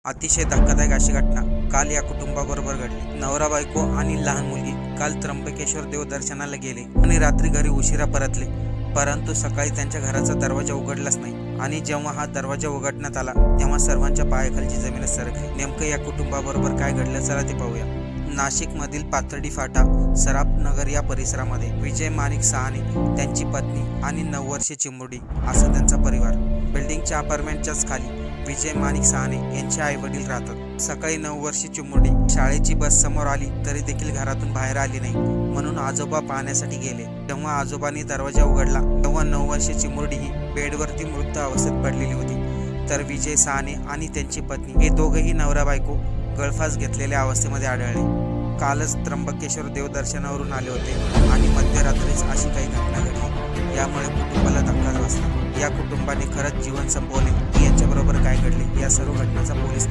अतिशय धक्कादायक अशी घटना काल या कुटुंबाबरोबर घडली। नवरा बायको आणि लहान मुलगी काल त्र्यंबकेश्वर देवदर्शनाला गेले आणि रात्री घरी उशिरा परतले, परंतु सकाळी त्यांच्या घराचा दरवाजा उघडलाच नाही आणि जेव्हा हा दरवाजा उघडण्यात आला तेव्हा सर्वांच्या पायाखालची जमीनच सरकली। नेमकं या कुटुंबाबरोबर काय घडलं चला ते पाहूया। नाशिकमधील पाथर्डी फाटा सराफ नगर या परिसरामध्ये विजय माणिक सहाने, त्यांची पत्नी आणि 9 वर्षीय चिमुरडी असा त्यांचा परिवार। बिल्डिंगच्या अपार्टमेंटच्याच खाली विजय माणिक सहाने यांचे आई वडील राहतात। सकाळी 9 वर्षीय चिमुरडी शाळेची बस समोर आली तरी देखील घरातून बाहेर आली नाही, म्हणून आजोबा पाहण्यासाठी गेले। तेव्हा आजोबांनी दरवाजा उघडला तेव्हा 9 वर्षीय चिमुरडी ही बेडवरती मृत अवस्थेत पडलेली होती, तर विजय सहाने आणि त्यांची पत्नी हे दोघेही नवरा बायको गळफास घेतलेल्या अवस्थेमध्ये आढळले। कालच त्र्यंबकेश्वर देवदर्शनावरून आले होते आणि मध्यरात्रीच अशी काही घटना घडली, यामुळे कुटुंबाला धक्काच बसला। या कुटुंबाने खरंच जीवन संपवले की यांच्याबरोबर काय घडले या सर्व घटनाचा पोलीस